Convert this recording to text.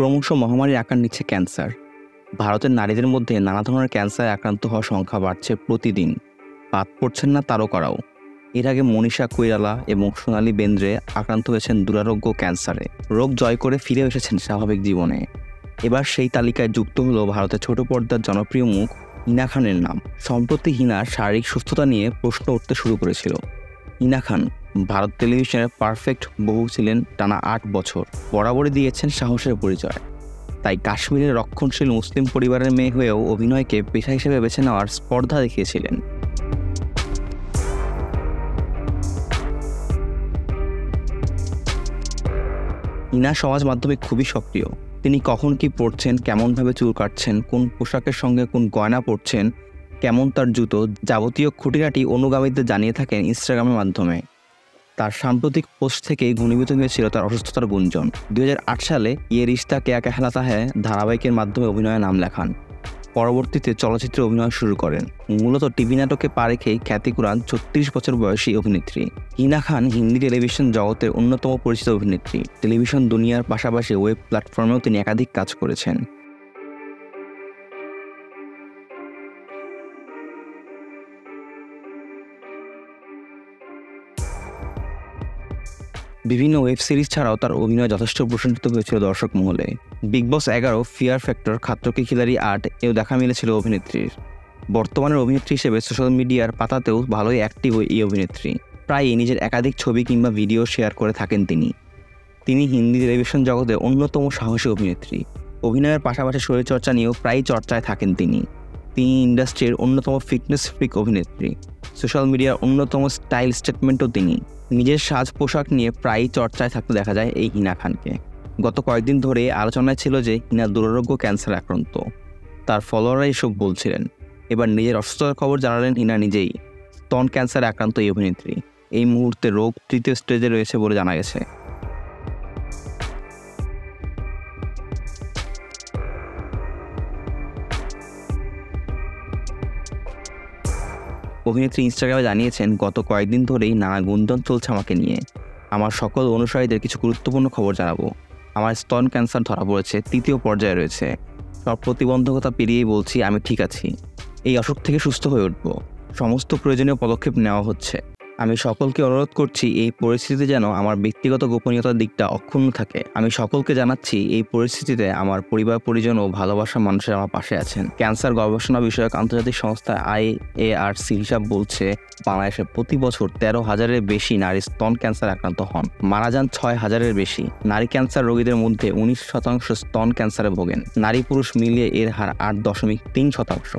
ক্রমশ মহামারীর আকার নিচ্ছে ক্যান্সার। ভারতের নারীদের মধ্যে নানা ধরনের ক্যান্সারে আক্রান্ত হওয়ার সংখ্যা বাড়ছে প্রতিদিন। বাদ পড়ছেন না তারকারাও। এর আগে মনীষা কৈরালা এবং সোনালী বেন্দ্রে আক্রান্ত হয়েছেন দুরারোগ্য ক্যান্সারে। রোগ জয় করে ফিরে এসেছেন স্বাভাবিক জীবনে। এবার সেই তালিকায় যুক্ত হলো ভারতের ছোট পর্দার জনপ্রিয় মুখ হিনা খানের নাম। সম্প্রতি হিনার শারীরিক সুস্থতা নিয়ে প্রশ্ন উঠতে শুরু করেছিল। হিনা খান ভারত টেলিভিশনের পারফেক্ট বহূ ছিলেন টানা ৮ বছর। বরাবরই দিয়েছেন সাহসের পরিচয়। তাই কাশ্মীরের রক্ষণশীল মুসলিম পরিবারের মেয়ে হয়েও অভিনয়কে পেশা হিসেবে বেছে নেওয়ার স্পর্ধা দেখিয়েছিলেন। হিনা সমাজ মাধ্যমে খুবই সক্রিয়। তিনি কখন কি পড়ছেন, কেমনভাবে চুল কাটছেন, কোন পোশাকের সঙ্গে কোন গয়না পরছেন, কেমন তার জুতো, যাবতীয় খুঁটিনাটি অনুগামীদের জানিয়ে থাকেন ইনস্টাগ্রামের মাধ্যমে। তার সাম্প্রতিক পোস্ট থেকেই ঘনীভূত হয়েছিল তার অসুস্থতার গুঞ্জন। 2008 সালে ইয়ে রিশতা ক্যা কেহলাতা হ্যায় ধারাবাহিকের মাধ্যমে অভিনয়ে নাম লেখান। পরবর্তীতে চলচ্চিত্রে অভিনয় শুরু করেন। মূলত টিভি নাটকে পা রেখেই খ্যাতি কুড়ান 36 বছর বয়সী অভিনেত্রী। হিনা খান হিন্দি টেলিভিশন জগতের অন্যতম পরিচিত অভিনেত্রী। টেলিভিশন দুনিয়ার পাশাপাশি ওয়েব প্ল্যাটফর্মেও তিনি একাধিক কাজ করেছেন। বিভিন্ন ওয়েব সিরিজ ছাড়াও তার অভিনয় যথেষ্ট প্রশংসিত হয়েছিল দর্শক মহলে। বিগ বস 11, ফিয়ার ফ্যাক্টর, খাতরো কি খিলাড়ি 8 এও দেখা মিলেছিল অভিনেত্রীর। বর্তমানের অভিনেত্রী হিসেবে সোশ্যাল মিডিয়ার পাতাতেও ভালোই অ্যাক্টিভ এই অভিনেত্রী। প্রায়ই নিজের একাধিক ছবি কিংবা ভিডিও শেয়ার করে থাকেন তিনি হিন্দি টেলিভিশন জগতে অন্যতম সাহসী অভিনেত্রী। অভিনয়ের পাশাপাশি শরীরচর্চা নিয়েও প্রায়ই চর্চায় থাকেন তিনি ইন্ডাস্ট্রির অন্যতম ফিটনেস ফ্রিক অভিনেত্রী। সোশ্যাল মিডিয়ার অন্যতম স্টাইল স্টেটমেন্টও তিনি। নিজের সাজ পোশাক নিয়ে প্রায়ই চর্চায় থাকতে দেখা যায় এই হিনা খানকে। গত কয়েকদিন ধরে আলোচনায় ছিল যে হিনা দুরারোগ্য ক্যান্সার আক্রান্ত। তার ফলোয়াররা এসব বলছিলেন। এবার নিজের অসুস্থতার খবর জানালেন হিনা নিজেই। স্তন ক্যান্সারে আক্রান্ত এই অভিনেত্রী। এই মুহূর্তে রোগ 3য় স্টেজে রয়েছে বলে জানা গেছে। অভিনেত্রী ইনস্টাগ্রামে জানিয়েছেন, গত কয়েকদিন ধরেই নানা গুঞ্জন চলছে আমাকে নিয়ে। আমার সকল অনুসারীদের কিছু গুরুত্বপূর্ণ খবর জানাবো। আমার স্তন ক্যান্সার ধরা পড়েছে, 3য় পর্যায়ে রয়েছে। সব প্রতিবন্ধকতা পেরিয়েই বলছি আমি ঠিক আছি। এই অসুখ থেকে সুস্থ হয়ে উঠব। সমস্ত প্রয়োজনীয় পদক্ষেপ নেওয়া হচ্ছে। আমি সকলকে অনুরোধ করছি এই পরিস্থিতিতে যেন আমার ব্যক্তিগত গোপনীয়তার দিকটা অক্ষুণ্ণ থাকে। আমি সকলকে জানাচ্ছি এই পরিস্থিতিতে আমার পরিবার পরিজন ও ভালোবাসার মানুষের আমার পাশে আছেন। ক্যান্সার গবেষণা বিষয়ক আন্তর্জাতিক সংস্থা IARC হিসাব বলছে বাংলাদেশে প্রতি বছর 13,000-এর বেশি নারী স্তন ক্যান্সার আক্রান্ত হন। মারা যান 6,000-এর বেশি। নারী ক্যান্সার রোগীদের মধ্যে 19% স্তন ক্যান্সারে ভোগেন। নারী পুরুষ মিলিয়ে এর হার 8.3%।